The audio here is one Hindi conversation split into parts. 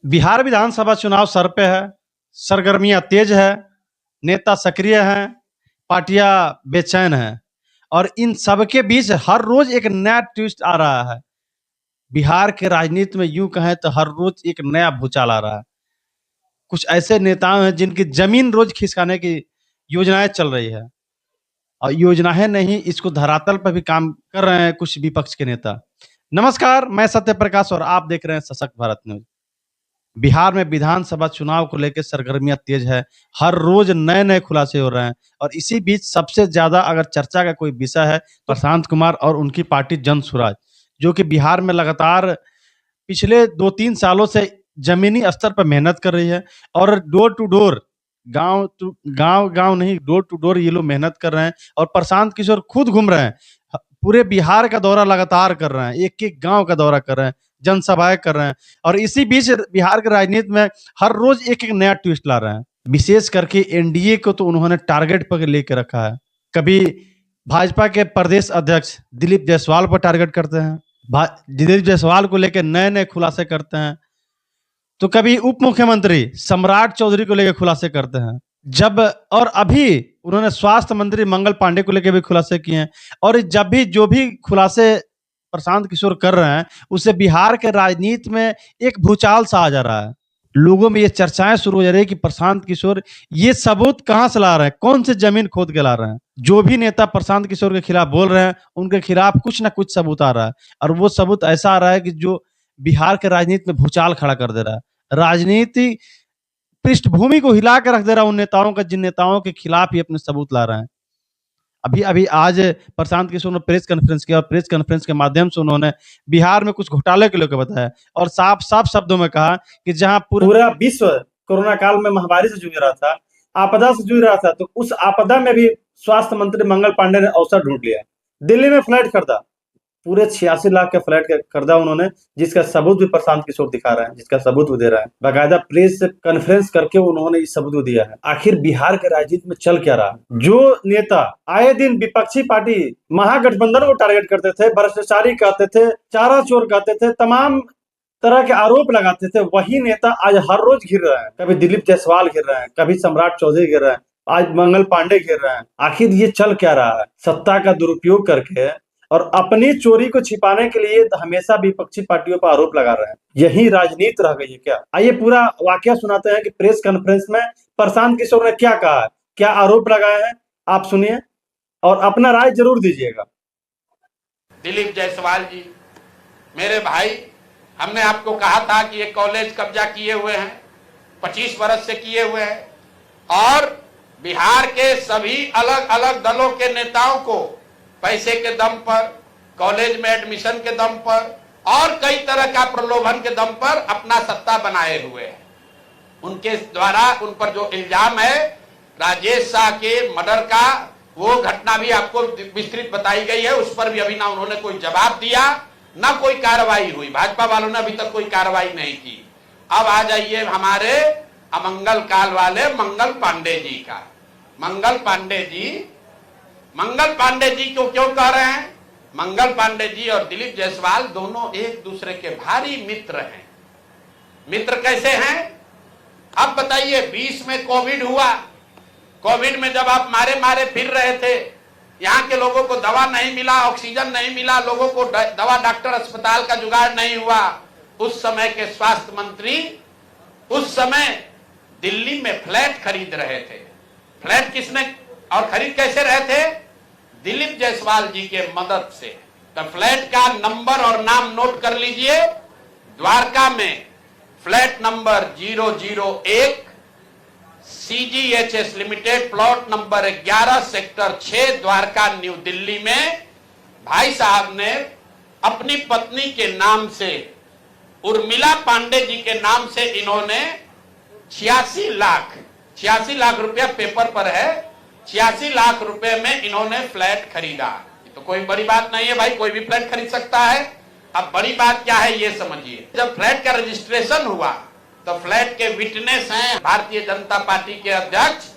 बिहार विधानसभा चुनाव सर पे है, सरगर्मियां तेज है, नेता सक्रिय हैं, पार्टियां बेचैन हैं और इन सबके बीच हर रोज एक नया ट्विस्ट आ रहा है। बिहार के राजनीति में यूं कहें तो हर रोज एक नया भूचाल आ रहा है। कुछ ऐसे नेताओं हैं जिनकी जमीन रोज खिसकाने की योजनाएं चल रही है और योजनाएं नहीं, इसको धरातल पर भी काम कर रहे हैं कुछ विपक्ष के नेता। नमस्कार, मैं सत्य प्रकाश और आप देख रहे हैं सशक्त भारत न्यूज। बिहार में विधानसभा चुनाव को लेकर सरगर्मियां तेज है। हर रोज नए नए खुलासे हो रहे हैं और इसी बीच सबसे ज्यादा अगर चर्चा का कोई विषय है तो प्रशांत कुमार और उनकी पार्टी जन स्वराज, जो कि बिहार में लगातार पिछले 2-3 सालों से जमीनी स्तर पर मेहनत कर रही है और डोर टू डोर, गांव नहीं, डोर टू डोर ये लोग मेहनत कर रहे हैं और प्रशांत किशोर खुद घूम रहे हैं। पूरे बिहार का दौरा लगातार कर रहे हैं, एक एक गांव का दौरा कर रहे हैं, जनसभाएं कर रहे हैं और इसी बीच बिहार के राजनीति में हर रोज एक एक नया ट्विस्ट ला रहे हैं। विशेष करके एनडीए को तो उन्होंने टारगेट पर लेके रखा है। कभी भाजपा के प्रदेश अध्यक्ष दिलीप जायसवाल पर टारगेट करते हैं, दिलीप जायसवाल को लेकर नए नए खुलासे करते हैं, तो कभी उप मुख्यमंत्री सम्राट चौधरी को लेकर खुलासे करते हैं, जब और अभी उन्होंने स्वास्थ्य मंत्री मंगल पांडे को लेकर भी खुलासे किए हैं और जब भी जो भी खुलासे प्रशांत किशोर कर रहे हैं उससे बिहार के राजनीति में एक भूचाल सा आ जा रहा है। लोगों में ये चर्चाएं शुरू हो जा रही है कि प्रशांत किशोर ये सबूत कहां से ला रहे हैं, कौन से जमीन खोद के ला रहे हैं। जो भी नेता प्रशांत किशोर के खिलाफ बोल रहे हैं उनके खिलाफ कुछ ना कुछ सबूत आ रहा है और वो सबूत ऐसा आ रहा है कि जो बिहार के राजनीति में भूचाल खड़ा कर दे रहा है। राजनीति पृष्ठभूमि को हिला के रख दे रहा है उन नेताओं का, जिन नेताओं के खिलाफ ही अपने सबूत ला रहे हैं। अभी आज प्रशांत किशोर ने प्रेस कॉन्फ्रेंस किया और प्रेस कॉन्फ्रेंस के माध्यम से उन्होंने बिहार में कुछ घोटाले को लेकर बताया और साफ साफ शब्दों में कहा कि जहां पूरा विश्व कोरोना काल में महामारी से जूझ रहा था, आपदा से जूझ रहा था, तो उस आपदा में भी स्वास्थ्य मंत्री मंगल पांडे ने अवसर ढूंढ लिया। दिल्ली में फ्लैट खरीदा, पूरे 86 लाख का फ्लैट खरीदा उन्होंने, जिसका सबूत भी प्रशांत किशोर दिखा रहा है, जिसका सबूत भी दे रहा है। बाकायदा प्रेस कॉन्फ्रेंस करके उन्होंने इस सबूत को दिया है। आखिर बिहार के राजनीति में चल क्या रहा है? जो नेता आए दिन विपक्षी पार्टी महागठबंधन को टारगेट करते थे, भ्रष्टाचारी कहते थे, चारा चोर कहते थे, तमाम तरह के आरोप लगाते थे, वही नेता आज हर रोज घिर रहे हैं। कभी दिलीप जायसवाल घिर रहे हैं, कभी सम्राट चौधरी घिर रहे हैं, आज मंगल पांडे घिर रहे हैं। आखिर ये चल क्या रहा है? सत्ता का दुरुपयोग करके और अपनी चोरी को छिपाने के लिए हमेशा विपक्षी पार्टियों पर आरोप लगा रहे हैं। यही राजनीति रह गई है क्या? आइए पूरा वाकया सुनाते हैं कि प्रेस कॉन्फ्रेंस में प्रशांत किशोर ने क्या कहा है, क्या आरोप लगाए हैं, आप सुनिए और अपना राय जरूर दीजिएगा। दिलीप जायसवाल जी, मेरे भाई, हमने आपको कहा था कि ये कॉलेज कब्जा किए हुए हैं, 25 वर्ष से किए हुए हैं और बिहार के सभी अलग अलग दलों के नेताओं को पैसे के दम पर, कॉलेज में एडमिशन के दम पर और कई तरह का प्रलोभन के दम पर अपना सत्ता बनाए हुए हैं। उनके द्वारा उन पर जो इल्जाम है राजेश शाह के मर्डर का, वो घटना भी आपको विस्तृत बताई गई है, उस पर भी अभी ना उन्होंने कोई जवाब दिया, ना कोई कार्रवाई हुई। भाजपा वालों ने अभी तक कोई कार्रवाई नहीं की। अब आ जाइए हमारे अमंगल काल वाले मंगल पांडे जी का। मंगल पांडे जी को क्यों कह रहे हैं? मंगल पांडे जी और दिलीप जायसवाल दोनों एक दूसरे के भारी मित्र हैं। मित्र कैसे हैं? अब बताइए, 20 में कोविड हुआ, कोविड में जब आप मारे फिर रहे थे, यहाँ के लोगों को दवा नहीं मिला, ऑक्सीजन नहीं मिला, लोगों को दवा डॉक्टर अस्पताल का जुगाड़ नहीं हुआ, उस समय के स्वास्थ्य मंत्री उस समय दिल्ली में फ्लैट खरीद रहे थे। फ्लैट किसने और खरीद कैसे रहे थे? दिलीप जायसवाल जी के मदद से। तो फ्लैट का नंबर और नाम नोट कर लीजिए। द्वारका में flat number 001 CGHS limited, plot number 11 sector 6, Dwarka new Delhi में भाई साहब ने अपनी पत्नी के नाम से, उर्मिला पांडे जी के नाम से, इन्होंने 86 लाख रुपया पेपर पर है, 86 लाख रुपए में इन्होंने फ्लैट खरीदा। तो कोई बड़ी बात नहीं है भाई, कोई भी फ्लैट खरीद सकता है। अब बड़ी बात क्या है ये समझिए। जब फ्लैट का रजिस्ट्रेशन हुआ तो फ्लैट के विटनेस हैं भारतीय जनता पार्टी के अध्यक्ष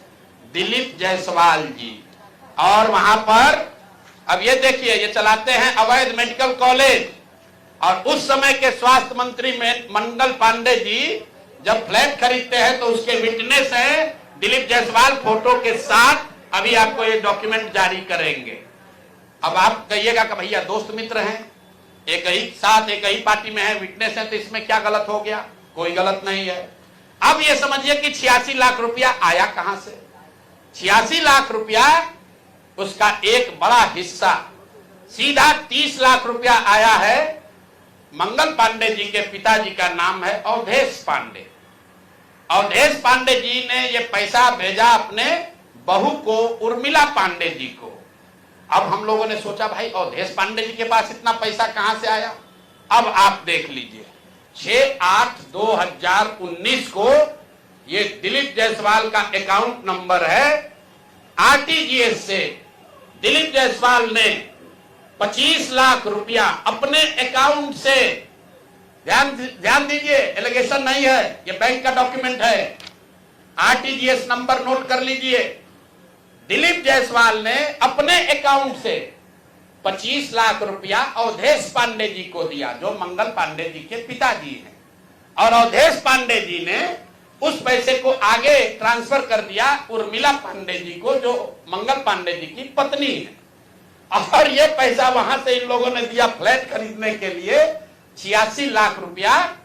दिलीप जायसवाल जी, और वहां पर अब ये देखिए, ये चलाते हैं अवैध मेडिकल कॉलेज और उस समय के स्वास्थ्य मंत्री में मंगल पांडे जी जब फ्लैट खरीदते हैं तो उसके विटनेस है दिलीप जायसवाल फोटो के साथ। अभी आपको ये डॉक्यूमेंट जारी करेंगे। अब आप कहिएगा कि भैया दोस्त मित्र हैं, एक ही साथ एक ही पार्टी में है, विटनेस है, तो इसमें क्या गलत हो गया? कोई गलत नहीं है। अब ये समझिए कि 86 लाख रुपया आया कहां से? 86 लाख रुपया उसका एक बड़ा हिस्सा सीधा 30 लाख रुपया आया है। मंगल पांडे जी के पिताजी का नाम है अवधेश पांडे। अवधेश पांडे जी ने ये पैसा भेजा अपने बहू को, उर्मिला पांडे जी को। अब हम लोगों ने सोचा भाई अवधेश पांडे जी के पास इतना पैसा कहां से आया? अब आप देख लीजिए 6/8/2019 को ये दिलीप जायसवाल का अकाउंट नंबर है। आरटीजीएस से दिलीप जायसवाल ने 25 लाख रुपया अपने अकाउंट से, ध्यान दीजिए, एलिगेशन नहीं है, ये बैंक का डॉक्यूमेंट है। आरटीजीएस नंबर नोट कर लीजिए। दिलीप जायसवाल ने अपने अकाउंट से 25 लाख रुपया अवधेश पांडे जी को दिया, जो मंगल पांडे जी के पिताजी हैं, और अवधेश पांडे जी ने उस पैसे को आगे ट्रांसफर कर दिया उर्मिला पांडे जी को, जो मंगल पांडे जी की पत्नी है। और ये पैसा वहां से इन लोगों ने दिया फ्लैट खरीदने के लिए 86 लाख रुपया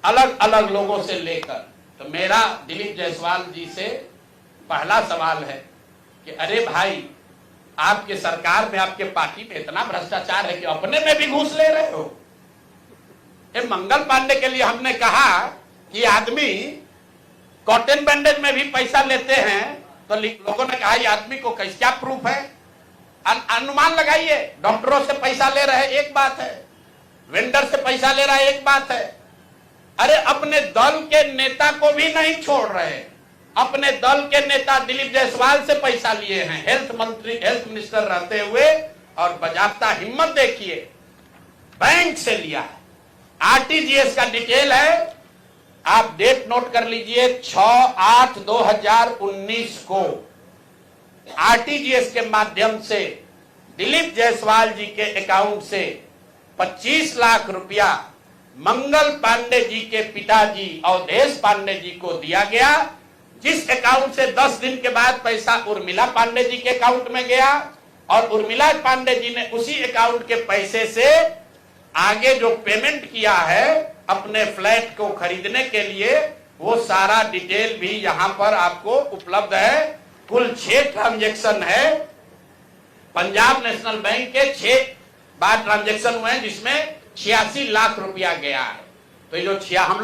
अलग अलग लोगों से लेकर। तो मेरा दिलीप जायसवाल जी से पहला सवाल है कि अरे भाई, आपके सरकार में, आपके पार्टी में इतना भ्रष्टाचार है कि अपने में भी घूस ले रहे हो। ये मंगल पांडे के लिए हमने कहा कि आदमी कॉटन बैंडेज में भी पैसा लेते हैं, तो लोगों ने कहा ये आदमी को कैसे, क्या प्रूफ है? अनुमान लगाइए। डॉक्टरों से पैसा ले रहे एक बात है, वेंडर से पैसा ले रहा है एक बात है। अरे अपने दल के नेता को भी नहीं छोड़ रहे। अपने दल के नेता दिलीप जायसवाल से पैसा लिए हैं, हेल्थ मिनिस्टर रहते हुए, और बजाबता हिम्मत देखिए, बैंक से लिया है। आरटीजीएस का डिटेल है, आप डेट नोट कर लीजिए, 6/8/2019 को आरटीजीएस के माध्यम से दिलीप जायसवाल जी के अकाउंट से 25 लाख रुपया मंगल पांडे जी के पिताजी अवधेश पांडे जी को दिया गया, जिस अकाउंट से 10 दिन के बाद पैसा उर्मिला पांडे जी के अकाउंट में गया, और उर्मिला पांडे जी ने उसी अकाउंट के पैसे से आगे जो पेमेंट किया है अपने फ्लैट को खरीदने के लिए, वो सारा डिटेल भी यहां पर आपको उपलब्ध है। कुल 6 ट्रांजैक्शन है। पंजाब नेशनल बैंक के 6 बार ट्रांजैक्शन हुए हैं, जिसमें 86 लाख रुपया गया है। तो ये जो हम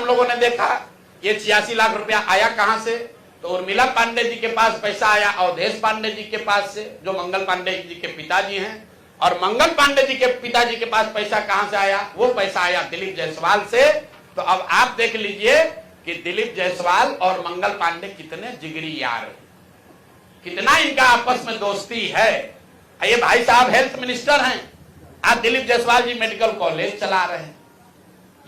लोगों ने देखा ये 86 लाख रुपया आया कहां से? तो उर्मिला पांडे जी के पास पैसा आया अवधेश पांडे जी के पास से, जो मंगल पांडे जी के पिताजी हैं, और मंगल पांडे जी के पिताजी के पास पैसा कहां से आया? वो पैसा आया दिलीप जायसवाल से। तो अब आप देख लीजिए कि दिलीप जायसवाल और मंगल पांडे कितने जिगरी यार हैं, कितना इनका आपस में दोस्ती है। ये भाई साहब हेल्थ मिनिस्टर हैं, आज दिलीप जायसवाल जी मेडिकल कॉलेज चला रहे हैं।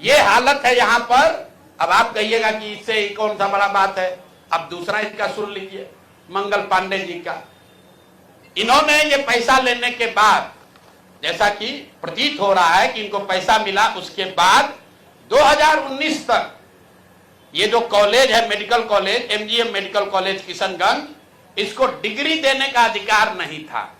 ये हालत है यहां पर। अब आप कहिएगा कि इससे कौन सा बड़ा बात है। अब दूसरा इसका सुन लीजिए, मंगल पांडे जी का। इन्होंने ये पैसा लेने के बाद, जैसा कि प्रतीत हो रहा है कि इनको पैसा मिला, उसके बाद 2019 तक ये जो कॉलेज है medical college, MGM medical college Kishanganj, इसको डिग्री देने का अधिकार नहीं था।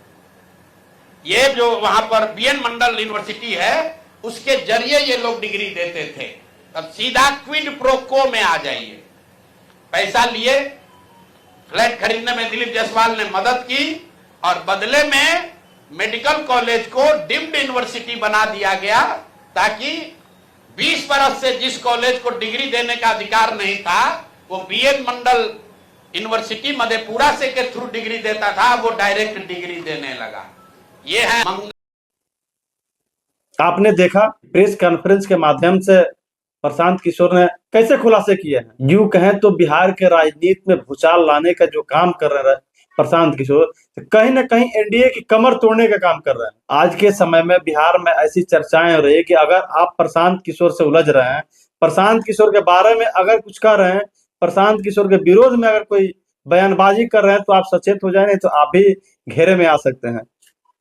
ये जो वहां पर बीएन मंडल यूनिवर्सिटी है, उसके जरिए ये लोग डिग्री देते थे। अब सीधा क्विड प्रो को में आ जाइए। पैसा लिए, फ्लैट खरीदने में दिलीप जायसवाल ने मदद की, और बदले में मेडिकल कॉलेज को डीम्ड यूनिवर्सिटी बना दिया गया, ताकि 20 बरस से जिस कॉलेज को डिग्री देने का अधिकार नहीं था, वो बीएन मंडल यूनिवर्सिटी मधेपुरा से के थ्रू डिग्री देता था, वो डायरेक्ट डिग्री देने लगा। ये है आपने देखा प्रेस कॉन्फ्रेंस के माध्यम से प्रशांत किशोर ने कैसे खुलासे किए हैं। यूं कहें तो बिहार के राजनीति में भूचाल लाने का जो काम कर रहे हैं प्रशांत किशोर, कहीं ना कहीं एनडीए की कमर तोड़ने का काम कर रहे हैं। आज के समय में बिहार में ऐसी चर्चाएं हो रही है कि अगर आप प्रशांत किशोर से उलझ रहे हैं, प्रशांत किशोर के बारे में अगर कुछ कर रहे हैं, प्रशांत किशोर के विरोध में अगर कोई बयानबाजी कर रहे हैं, तो आप सचेत हो जाए, नहीं तो आप भी घेरे में आ सकते हैं।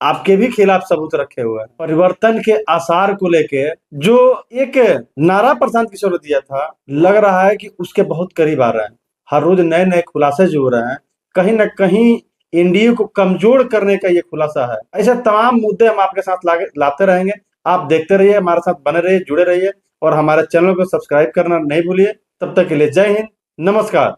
आपके भी खिलाफ सबूत रखे हुए हैं। परिवर्तन के आसार को लेके जो एक नारा प्रशांत किशोर ने दिया था, लग रहा है कि उसके बहुत करीब आ रहे हैं। हर रोज नए नए खुलासे जो हो रहे हैं, कहीं ना कहीं एनडीए को कमजोर करने का ये खुलासा है। ऐसे तमाम मुद्दे हम आपके साथ लाते रहेंगे। आप देखते रहिए, हमारे साथ बने रहिए, जुड़े रहिए और हमारे चैनल को सब्सक्राइब करना नहीं भूलिए। तब तक के लिए जय हिंद, नमस्कार।